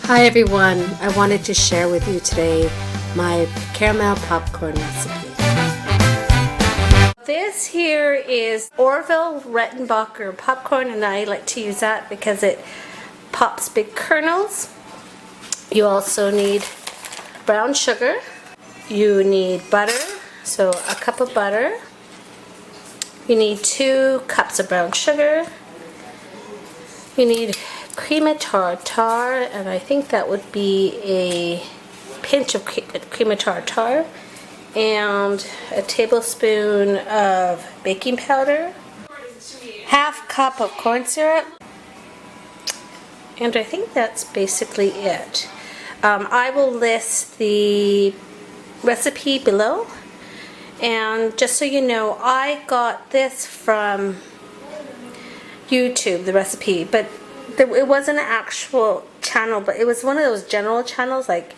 Hi everyone, I wanted to share with you today my caramel popcorn recipe. This here is Orville Redenbacher popcorn, and I like to use that because it pops big kernels. You also need brown sugar. You need butter, so a cup of butter. You need 2 cups of brown sugar. You need cream of tartar, and I think that would be a pinch of cream of tartar, and a tablespoon of baking powder, half cup of corn syrup, and I think that's basically it. I will list the recipe below, and just so you know, I got this from YouTube, the recipe, but it wasn't an actual channel, but it was one of those general channels like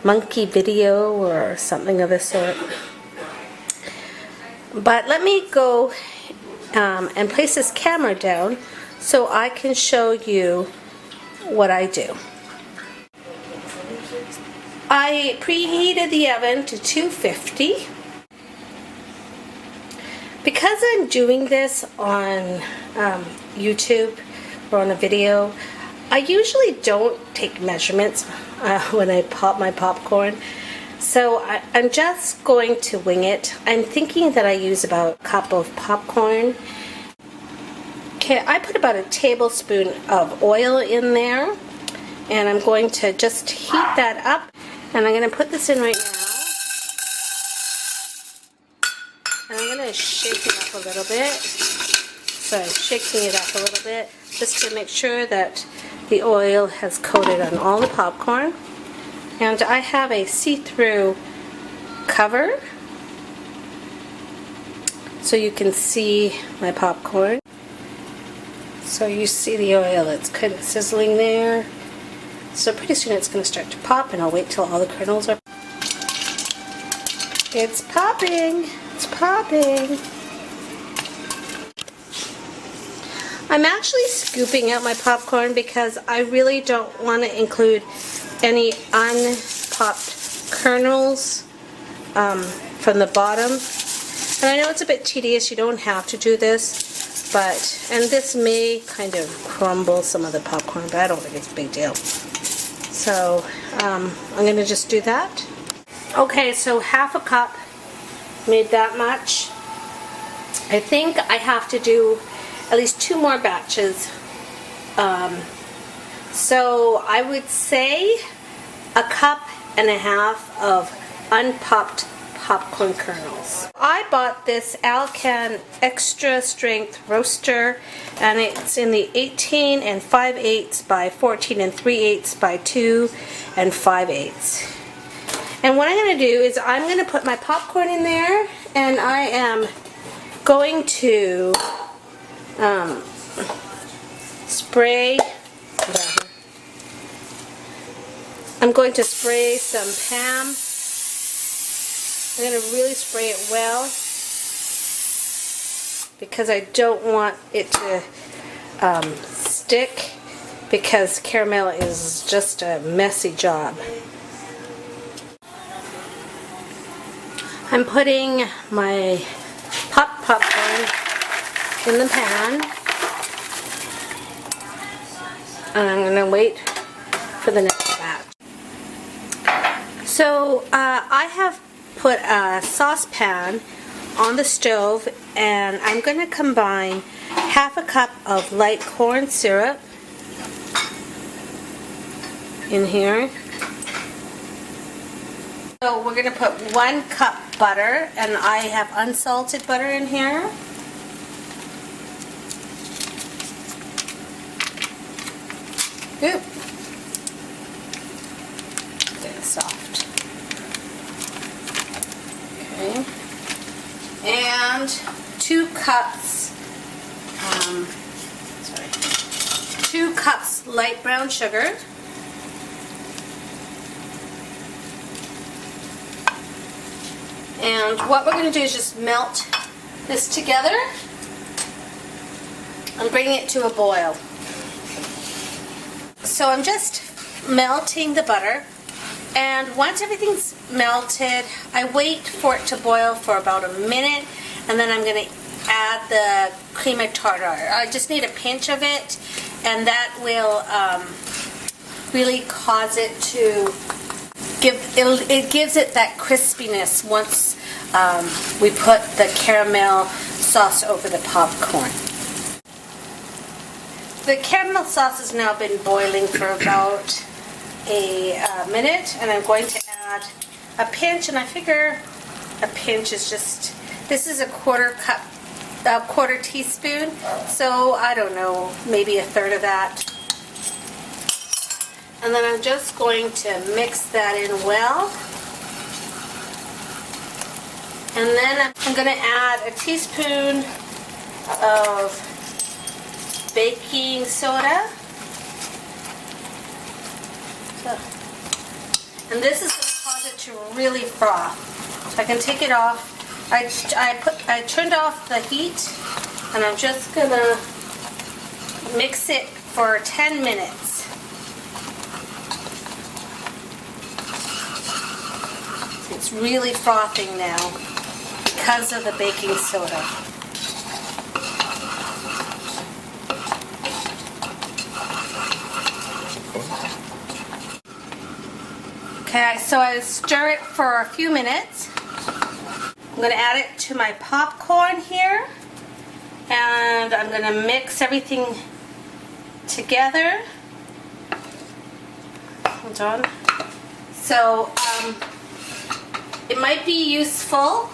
Monkey Video or something of the sort. But let me go and place this camera down so I can show you what I do. I preheated the oven to 250. Because I'm doing this on YouTube or on a video, I usually don't take measurements when I pop my popcorn, so I'm just going to wing it. I'm thinking that I use about a cup of popcorn. Okay, I put about a tablespoon of oil in there, and I'm going to just heat that up, and I'm going to put this in right now, and I'm going to shake it up a little bit. So I'm shaking it up a little bit just to make sure that the oil has coated on all the popcorn. And I have a see-through cover so you can see my popcorn. So you see the oil, it's kind of sizzling there. So pretty soon it's going to start to pop, and I'll wait till all the kernels are. It's popping! It's popping! I'm actually scooping out my popcorn because I really don't want to include any unpopped kernels from the bottom. And I know it's a bit tedious, you don't have to do this, and this may kind of crumble some of the popcorn, but I don't think it's a big deal. So I'm going to just do that. Okay, so half a cup, made that much. I think I have to do at least 2 more batches. So I would say a cup and a half of unpopped popcorn kernels. I bought this Alcan extra strength roaster, and it's in the 18 and 5/8 by 14 and 3/8 by 2 and 5/8. And what I'm going to do is I'm going to put my popcorn in there, and I am going to spray. I'm going to spray some Pam. I'm going to really spray it well because I don't want it to stick, because caramel is just a messy job. I'm putting my popcorn in the pan, and I'm going to wait for the next batch. So I have put a saucepan on the stove, and I'm going to combine half a cup of light corn syrup in here. So we're going to put 1 cup butter, and I have unsalted butter in here. Oop. It's soft. Okay. And 2 cups, 2 cups light brown sugar. And what we're going to do is just melt this together and bring it to a boil. So I'm just melting the butter, and once everything's melted, I wait for it to boil for about a minute, and then I'm going to add the cream of tartar. I just need a pinch of it, and that will really cause it to it gives it that crispiness once we put the caramel sauce over the popcorn. The caramel sauce has now been boiling for about a minute, and I'm going to add a pinch, and I figure a pinch is just, this is a quarter teaspoon, so I don't know, maybe a third of that. And then I'm just going to mix that in well. And then I'm going to add a teaspoon of baking soda. And this is going to cause it to really froth. So I can take it off. I turned off the heat, and I'm just going to mix it for 10 minutes. It's really frothing now because of the baking soda. Okay, so I stir it for a few minutes. I'm going to add it to my popcorn here, and I'm going to mix everything together. Hold on. So, it might be useful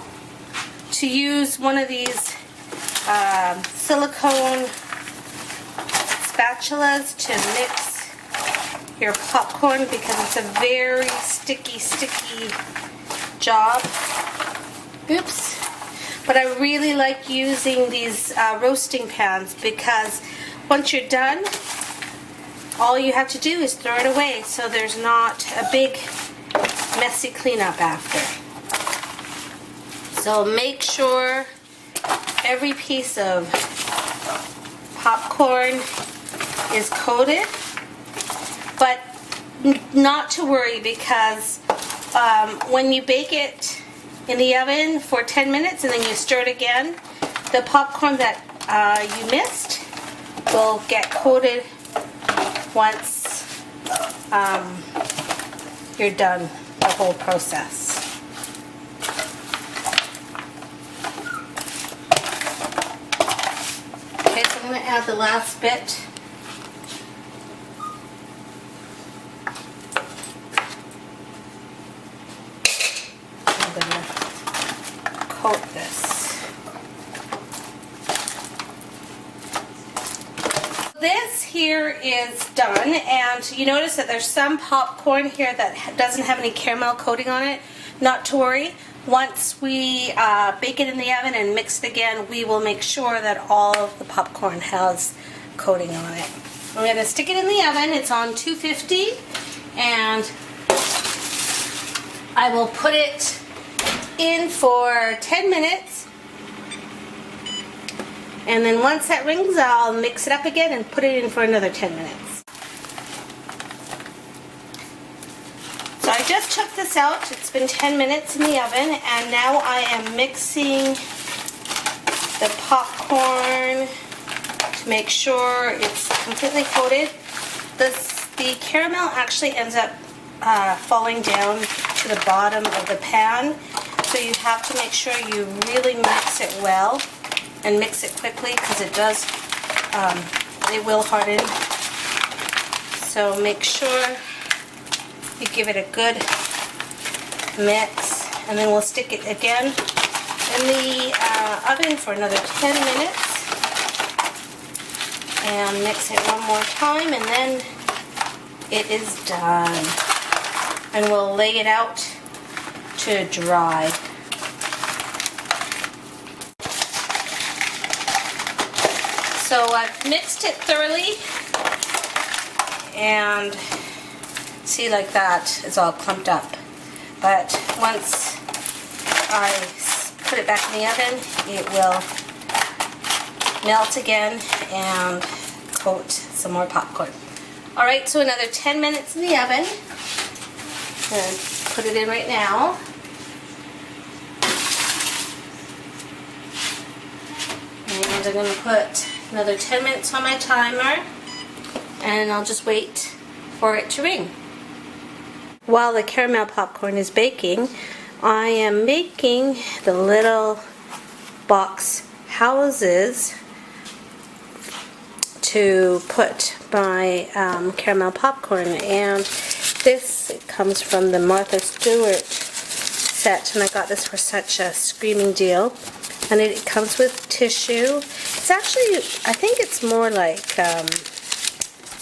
to use one of these silicone spatulas to mix your popcorn, because it's a very sticky job. Oops. But I really like using these roasting pans, because once you're done, all you have to do is throw it away, so there's not a big messy cleanup after. So make sure every piece of popcorn is coated, but not to worry, because when you bake it in the oven for 10 minutes and then you stir it again, the popcorn that you missed will get coated once you're done the whole process. Okay, so I'm going to add the last bit. I'm going to coat this. This here is done, and you notice that there's some popcorn here that doesn't have any caramel coating on it. Not to worry. Once we bake it in the oven and mix it again, we will make sure that all of the popcorn has coating on it. I'm going to stick it in the oven. It's on 250, and I will put it in for 10 minutes. And then once that rings, I'll mix it up again and put it in for another 10 minutes. So I just took this out. It's been 10 minutes in the oven, and now I am mixing the popcorn to make sure it's completely coated. The caramel actually ends up falling down to the bottom of the pan, so you have to make sure you really mix it well. And mix it quickly, because it does, it will harden. So make sure you give it a good mix, and then we'll stick it again in the oven for another 10 minutes, and mix it one more time, and then it is done. And we'll lay it out to dry. So I've mixed it thoroughly, and see, like that, it's all clumped up. But once I put it back in the oven, it will melt again and coat some more popcorn. Alright, so another 10 minutes in the oven. I'm going to put it in right now. And I'm going to put another 10 minutes on my timer. And I'll just wait for it to ring. While the caramel popcorn is baking, I am making the little box houses to put my caramel popcorn, and this comes from the Martha Stewart set, and I got this for such a screaming deal. And it comes with tissue. It's actually, I think it's more like,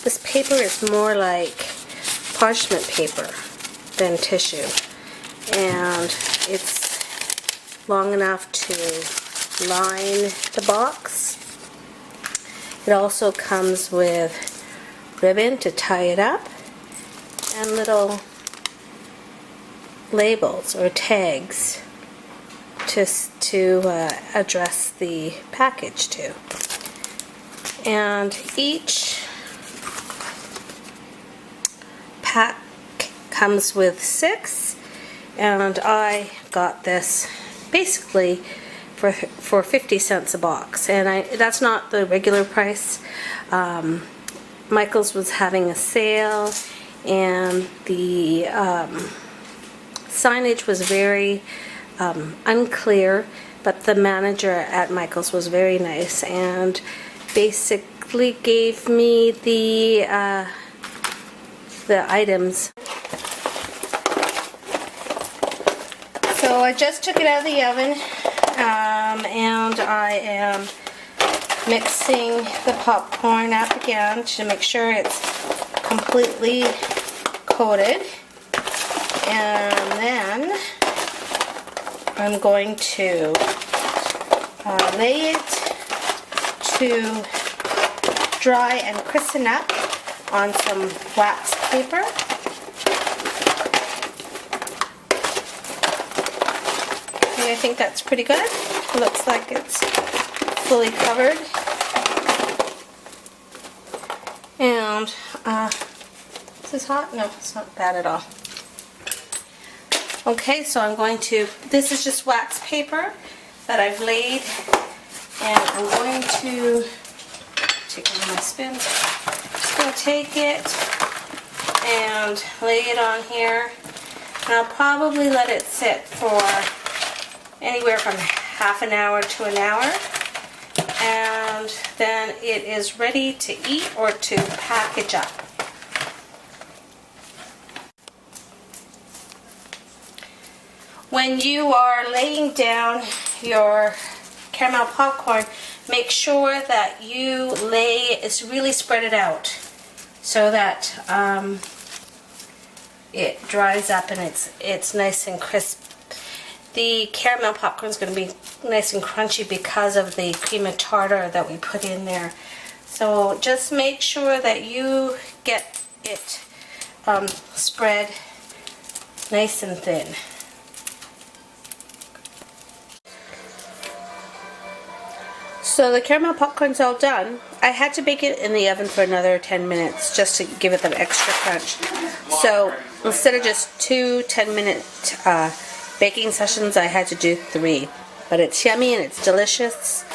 this paper is more like parchment paper than tissue, and it's long enough to line the box. It also comes with ribbon to tie it up and little labels or tags to address the package to. And each pack comes with 6, and I got this basically for 50 cents a box, and that's not the regular price. Michael's was having a sale, and the signage was very unclear, but the manager at Michael's was very nice and basically gave me the items. So I just took it out of the oven, and I am mixing the popcorn up again to make sure it's completely coated, and then I'm going to lay it to dry and christen up on some wax paper. I think that's pretty good. It looks like it's fully covered. And, is this hot? No, it's not bad at all. Okay, so I'm going to, this is just wax paper that I've laid, and I'm going to take one of my spins. Just going to take it and lay it on here, and I'll probably let it sit for anywhere from half an hour to an hour, and then it is ready to eat or to package up. When you are laying down your caramel popcorn, make sure that you really spread it out so that it dries up and it's nice and crisp. The caramel popcorn is going to be nice and crunchy because of the cream of tartar that we put in there. So just make sure that you get it spread nice and thin. So the caramel popcorn's all done. I had to bake it in the oven for another 10 minutes just to give it that extra crunch. So instead of just 2 10-minute baking sessions, I had to do 3. But it's yummy and it's delicious,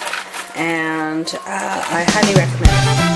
and I highly recommend it.